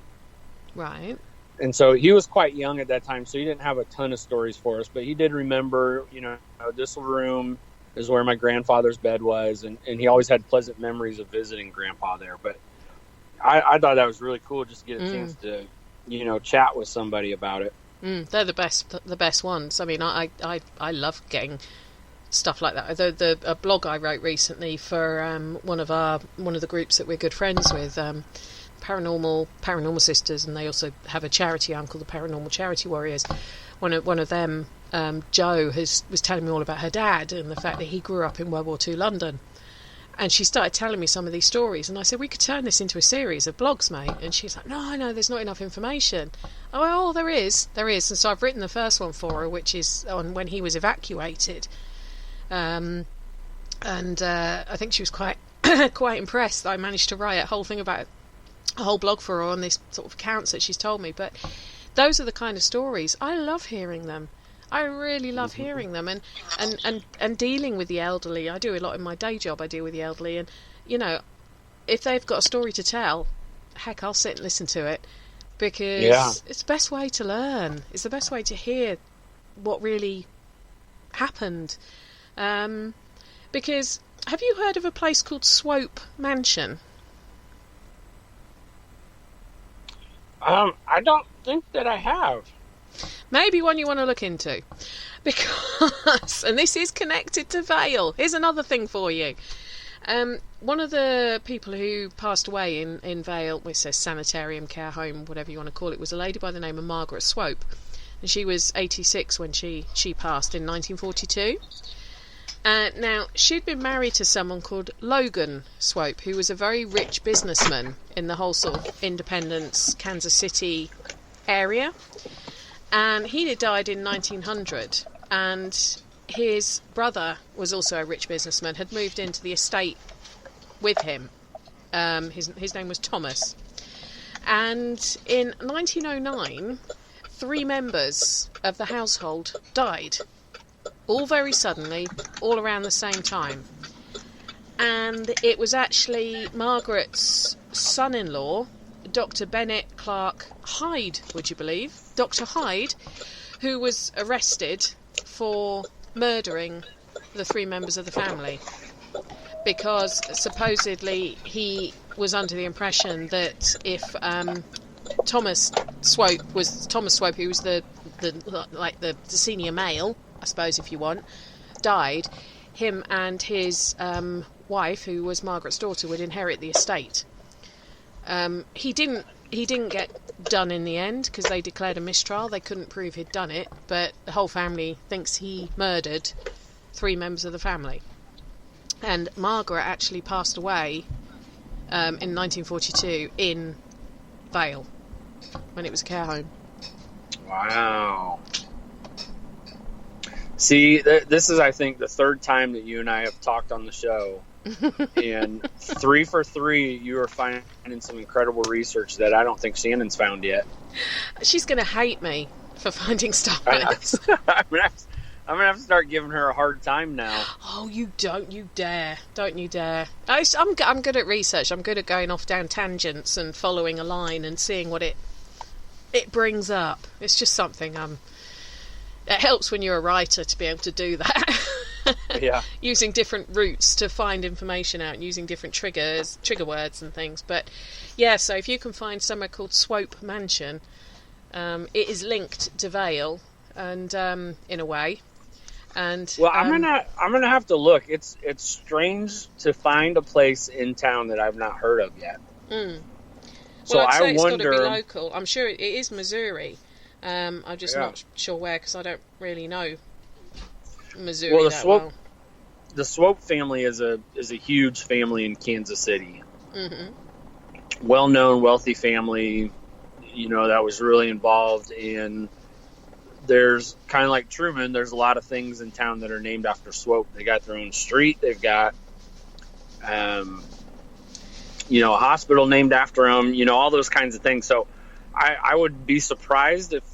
Right. And so he was quite young at that time, so he didn't have a ton of stories for us, but he did remember, this room is where my grandfather's bed was, and he always had pleasant memories of visiting Grandpa there. But I thought that was really cool, just to get a chance to, chat with somebody about it. They're the best ones. I mean, I love getting stuff like that. A blog I wrote recently for one of the groups that we're good friends with, Paranormal Sisters, and they also have a charity arm called the Paranormal Charity Warriors. One of them, Jo, was telling me all about her dad and the fact that he grew up in World War II London. And she started telling me some of these stories, and I said, we could turn this into a series of blogs, mate. And she's like, no, there's not enough information. Oh, there is. And so I've written the first one for her, which is on when he was evacuated. I think she was quite quite impressed that I managed to write a whole blog for her on this sort of accounts that she's told me. But those are the kind of stories I love hearing them. I really love hearing them, and dealing with the elderly. I do a lot in my day job. I deal with the elderly, and if they've got a story to tell, heck, I'll sit and listen to it, because it's the best way to learn. It's the best way to hear what really happened. Because have you heard of a place called Swope Mansion? I don't think that I have. Maybe one you want to look into, because, and this is connected to Vaile. Here's another thing for you. One of the people who passed away in Vaile, which says sanitarium, care home, whatever you want to call it, was a lady by the name of Margaret Swope, and she was 86 when she passed in 1942. Now, she'd been married to someone called Logan Swope, who was a very rich businessman in the whole sort of Independence, Kansas City area. And he had died in 1900, and his brother was also a rich businessman, had moved into the estate with him. His name was Thomas. And in 1909, 3 members of the household died, all very suddenly, all around the same time. And it was actually Margaret's son-in-law, Dr. Bennett Clark Hyde, would you believe? Dr. Hyde, who was arrested for murdering the 3 members of the family, because supposedly he was under the impression that if Thomas Swope, who was the senior male, I suppose if you want, died, him and his wife, who was Margaret's daughter, would inherit the estate. He didn't get done in the end, because they declared a mistrial. They couldn't prove he'd done it, but the whole family thinks he murdered 3 members of the family. And Margaret actually passed away in 1942 in Vaile, when it was a care home. Wow. See, this is, I think, the 3rd time that you and I have talked on the show. And 3 for 3, you are finding some incredible research that I don't think Shannon's found yet. She's going to hate me for finding stuff like this. I'm gonna have to start giving her a hard time now. Oh, you don't you dare. Don't you dare. I'm good at research. I'm good at going off down tangents and following a line and seeing what it brings up. It's just something it helps when you're a writer to be able to do that. Yeah. Using different routes to find information out, and using different trigger words and things. But yeah, so if you can find somewhere called Swope Mansion, it is linked to Vaile, and in a way. And well, I'm gonna have to look. It's strange to find a place in town that I've not heard of yet. So well, I'd say it's got to be local. I'm sure it is Missouri. I'm just not sure where, because I don't really know Missouri well. The Swope family is a huge family in Kansas City. Mm-hmm. Well-known, wealthy family, that was really involved in. There's kind of like Truman. There's a lot of things in town that are named after Swope. They got their own street. They've got, a hospital named after them. All those kinds of things. So, I would be surprised if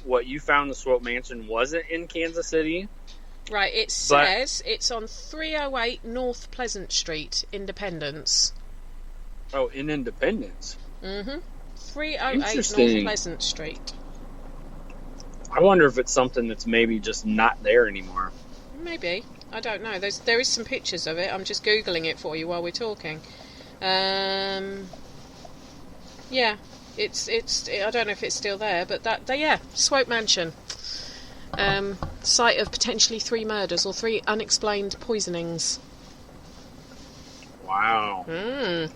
what you found, the Swope Mansion, wasn't in Kansas City. Right, it says it's on 308 North Pleasant Street, Independence. Oh, in Independence? Mm-hmm. 308 North Interesting. Pleasant Street. I wonder if it's something that's maybe just not there anymore. Maybe. I don't know. There is some pictures of it. I'm just Googling it for you while we're talking. Yeah, it's. I don't know if it's still there, but Swope Mansion. Site of potentially 3 murders or 3 unexplained poisonings. Wow.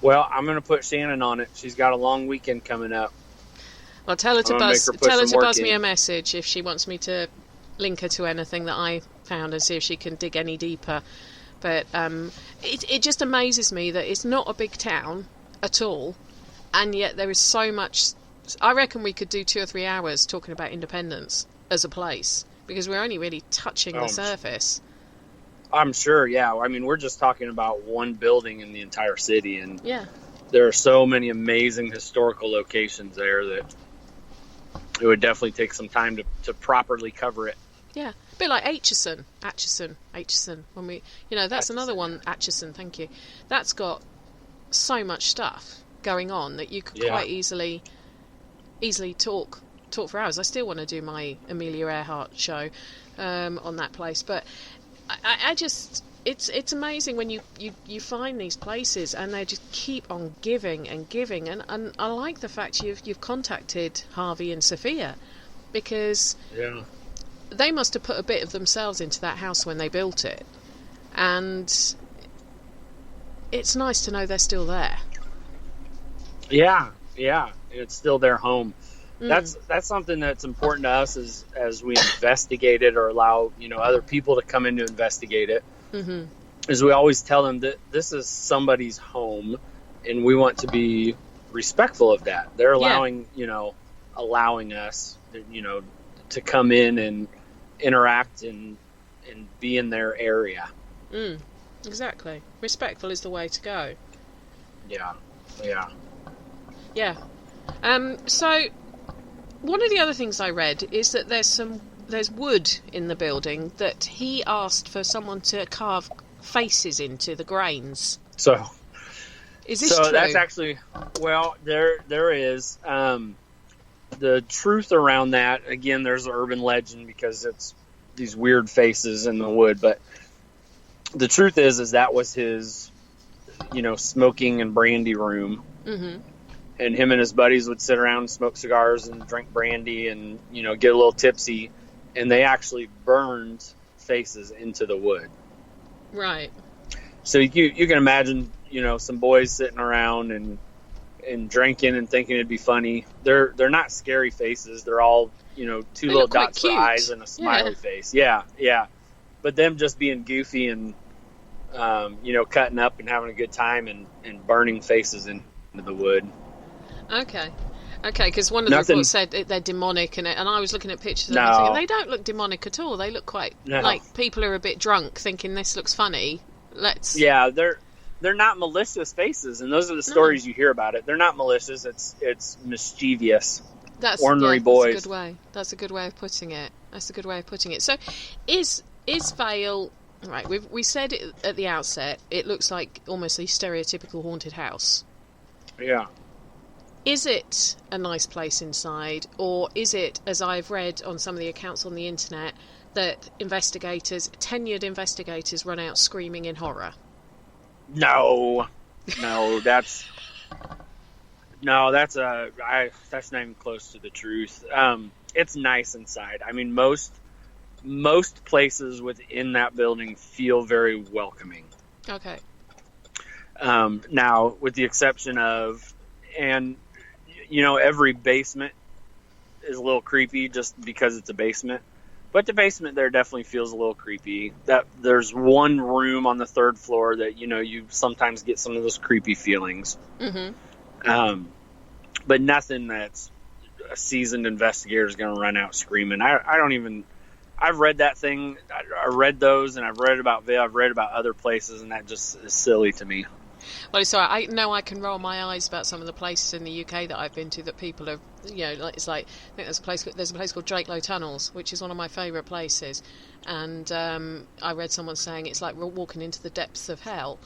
Well, I'm going to put Shannon on it. She's got a long weekend coming up. Well, tell her to buzz me a message if she wants me to link her to anything that I found and see if she can dig any deeper. But it just amazes me that it's not a big town at all, and yet there is so much. I reckon we could do 2 or 3 hours talking about Independence as a place, because we're only really touching the surface. I'm sure, yeah. I mean, we're just talking about one building in the entire city, and there are so many amazing historical locations there that it would definitely take some time to properly cover it. Yeah, a bit like Atchison. When we, that's another one. Atchison, thank you. That's got so much stuff going on that you could quite easily talk for hours. I still want to do my Amelia Earhart show on that place, but I just it's amazing when you find these places and they just keep on giving and giving, and I like the fact you've contacted Harvey and Sophia, because they must have put a bit of themselves into that house when they built it, and it's nice to know they're still there. Yeah, it's still their home. That's something that's important to us as we investigate it or allow other people to come in to investigate it. Is we always tell them that this is somebody's home, and we want to be respectful of that. They're allowing us to come in and interact and be in their area. Exactly. Respectful is the way to go. Yeah. So one of the other things I read is that there's wood in the building that he asked for someone to carve faces into the grains. So is this true? That's actually, there is the truth around that. Again, there's an urban legend because it's these weird faces in the wood, but the truth is that was his smoking and brandy room. And him and his buddies would sit around and smoke cigars and drink brandy and, get a little tipsy. And they actually burned faces into the wood. Right. So you can imagine, some boys sitting around and drinking and thinking it'd be funny. They're not scary faces. They're all, two little dots for eyes and a smiley face. Yeah. But them just being goofy and, cutting up and having a good time and burning faces into the wood. Okay, because one of the reports said they're demonic, and I was looking at pictures and thinking, they don't look demonic at all. They look quite like people are a bit drunk, thinking this looks funny. Yeah, they're not malicious faces, and those are the stories you hear about it. They're not malicious. It's mischievous. That's ornery boys. That's a good way of putting it. So, is Vaile right? We said it at the outset. It looks like almost a stereotypical haunted house. Yeah. Is it a nice place inside, or is it, as I've read on some of the accounts on the internet, that tenured investigators run out screaming in horror? No, that's not even close to the truth. It's nice inside. I mean, most places within that building feel very welcoming. Okay. Now, with the exception of, and every basement is a little creepy just because it's a basement. But the basement there definitely feels a little creepy. That there's one room on the 3rd floor that you sometimes get some of those creepy feelings. But nothing that's a seasoned investigator is going to run out screaming. I've read that thing. I read those, and I've read about Vaile. I've read about other places, and that just is silly to me. Well, it's all right. I know I can roll my eyes about some of the places in the UK that I've been to that people have, it's like, I think there's a place called Drakelow Tunnels, which is one of my favourite places, and I read someone saying it's like walking into the depths of hell,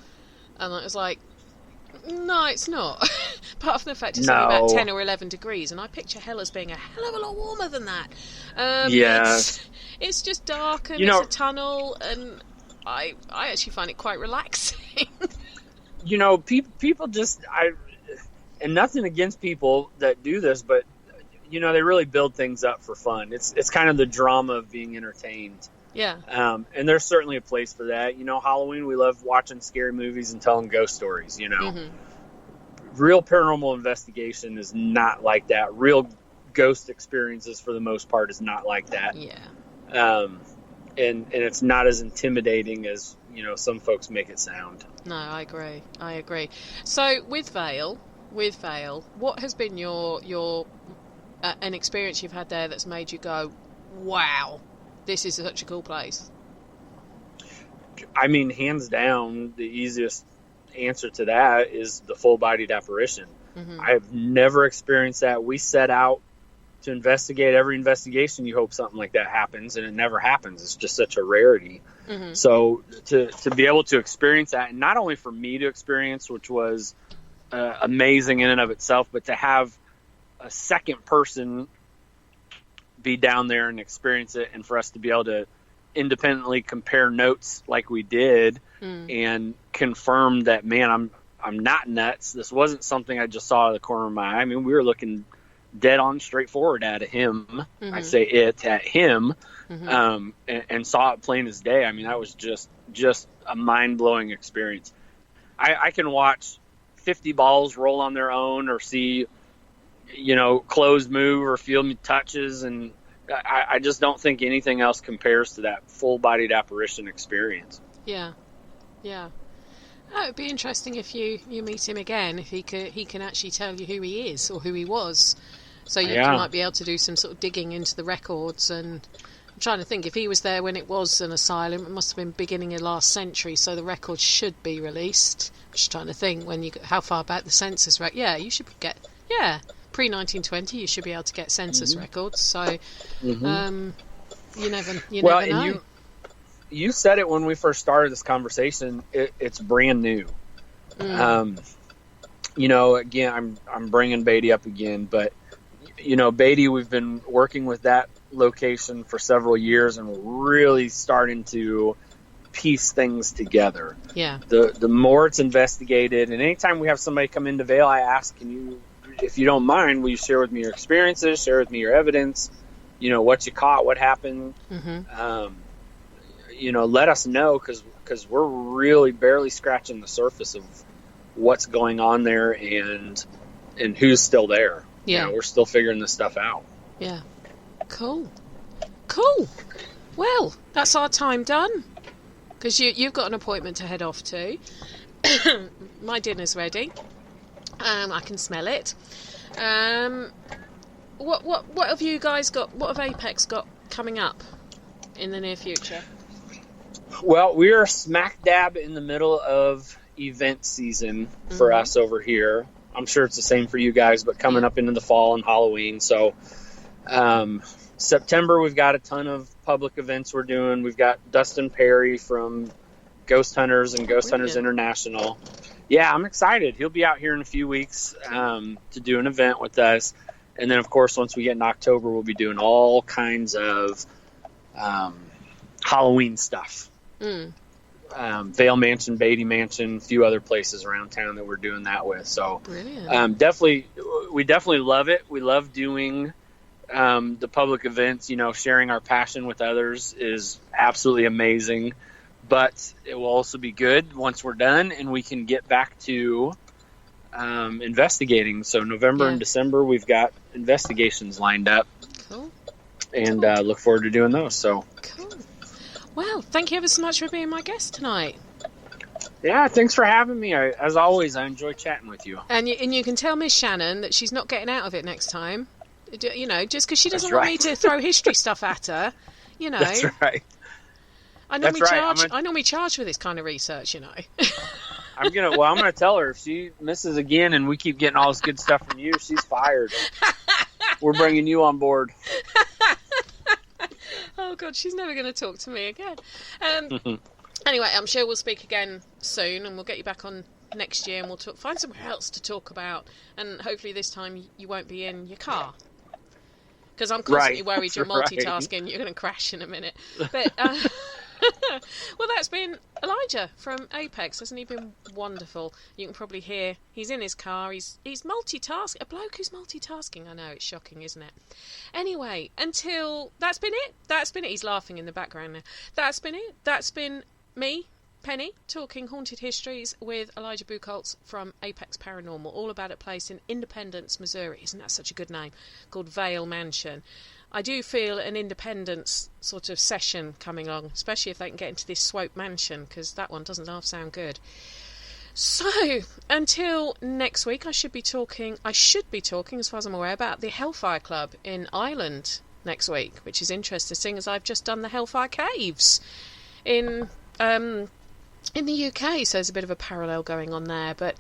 and I was like, no, it's not. Apart from the fact it's only about 10 or 11 degrees, and I picture hell as being a hell of a lot warmer than that. It's just dark, and it's a tunnel, and I actually find it quite relaxing. People just, and nothing against people that do this, but they really build things up for fun. It's kind of the drama of being entertained. Yeah. And there's certainly a place for that. Halloween, we love watching scary movies and telling ghost stories. Mm-hmm. Real paranormal investigation is not like that. Real ghost experiences, for the most part, is not like that. Yeah. And it's not as intimidating as some folks make it sound. No, I agree. So with Vaile, what has been your an experience you've had there that's made you go, wow, this is such a cool place? I mean, hands down, the easiest answer to that is the full-bodied apparition. Mm-hmm. I have never experienced that. We set out to investigate. Every investigation, you hope something like that happens, and it never happens. It's just such a rarity. Mm-hmm. So to be able to experience that, and not only for me to experience, which was amazing in and of itself, but to have a second person be down there and experience it, and for us to be able to independently compare notes like we did and confirm that, man, I'm not nuts. This wasn't something I just saw out of the corner of my eye. I mean, we were looking dead on straightforward at him. Mm-hmm. I say it at him, mm-hmm. and saw it plain as day. I mean, that was just a mind-blowing experience. I can watch 50 balls roll on their own, or see clothes move, or feel touches, and I just don't think anything else compares to that full-bodied apparition experience. Yeah. Oh, it'd be interesting if you meet him again, if he can actually tell you who he is or who he was, so you might be able to do some sort of digging into the records. And I'm trying to think, if he was there when it was an asylum, it must have been beginning of last century, so the records should be released. I'm just trying to think how far back the census rate. Yeah, you should get pre-1920. You should be able to get census records. So you never know. And you said it when we first started this conversation. It's brand new. Again, I'm bringing Beatty up again, but Beatty, we've been working with that location for several years, and we're really starting to piece things together. Yeah. The more it's investigated, and anytime we have somebody come into Vaile, I ask, if you don't mind, will you share with me your experiences, share with me your evidence, what you caught, what happened. Mm-hmm. Let us know, because we're really barely scratching the surface of what's going on there and who's still there. Yeah. We're still figuring this stuff out. Yeah. Cool. Well, that's our time done, because you've got an appointment to head off to. My dinner's ready. I can smell it. What have you guys got? What have Apex got coming up in the near future? Well, we are smack dab in the middle of event season for us over here. I'm sure it's the same for you guys, but coming up into the fall and Halloween. So September, we've got a ton of public events we're doing. We've got Dustin Perry from Ghost Hunters and Ghost Hunters International. Yeah, I'm excited. He'll be out here in a few weeks to do an event with us. And then, of course, once we get in October, we'll be doing all kinds of Halloween stuff. Vaile Mansion, Beatty Mansion, a few other places around town that we're doing that with. So we definitely love it. We love doing the public events. Sharing our passion with others is absolutely amazing. But it will also be good once we're done and we can get back to investigating. So November and December, we've got investigations lined up. Cool. And look forward to doing those. So cool. Well, thank you ever so much for being my guest tonight. Yeah, thanks for having me. As always, I enjoy chatting with you. And you can tell Miss Shannon that she's not getting out of it next time. Just because she doesn't want me to throw history stuff at her. That's right. I normally charge for this kind of research, I'm gonna tell her if she misses again and we keep getting all this good stuff from you, she's fired. We're bringing you on board. Oh God, she's never going to talk to me again. Anyway, I'm sure we'll speak again soon, and we'll get you back on next year and we'll find somewhere else to talk about. And hopefully this time you won't be in your car. Because I'm constantly worried you're multitasking. You're going to crash in a minute. But, well, that's been Elijah from Apex. Hasn't he been wonderful? You can probably hear he's in his car. He's multitasking. A bloke who's multitasking. I know, it's shocking, isn't it? Anyway, until... That's been it. He's laughing in the background now. That's been it. That's been me, Penny, talking haunted histories with Elijah Buchholz from Apex Paranormal, all about a place in Independence, Missouri. Isn't that such a good name? Called Vaile Mansion. I do feel an Independence sort of session coming along, especially if they can get into this Swope Mansion, because that one doesn't half sound good. So, until next week, I should be talking, as far as I'm aware, about the Hellfire Club in Ireland next week, which is interesting, seeing as I've just done the Hellfire Caves in the UK, so there's a bit of a parallel going on there. But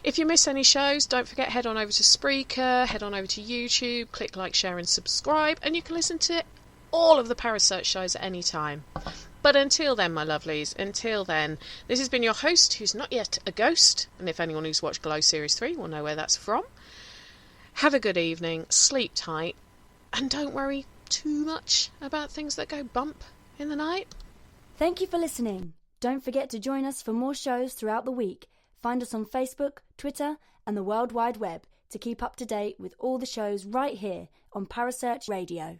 if you miss any shows, don't forget, head on over to Spreaker, head on over to YouTube, click like, share and subscribe, and you can listen to all of the Parasearch shows at any time. But until then, my lovelies, this has been your host, who's not yet a ghost, and if anyone who's watched Glow Series 3 will know where that's from. Have a good evening, sleep tight, and don't worry too much about things that go bump in the night. Thank you for listening. Don't forget to join us for more shows throughout the week. Find us on Facebook, Twitter, and the World Wide Web to keep up to date with all the shows right here on Parasearch Radio.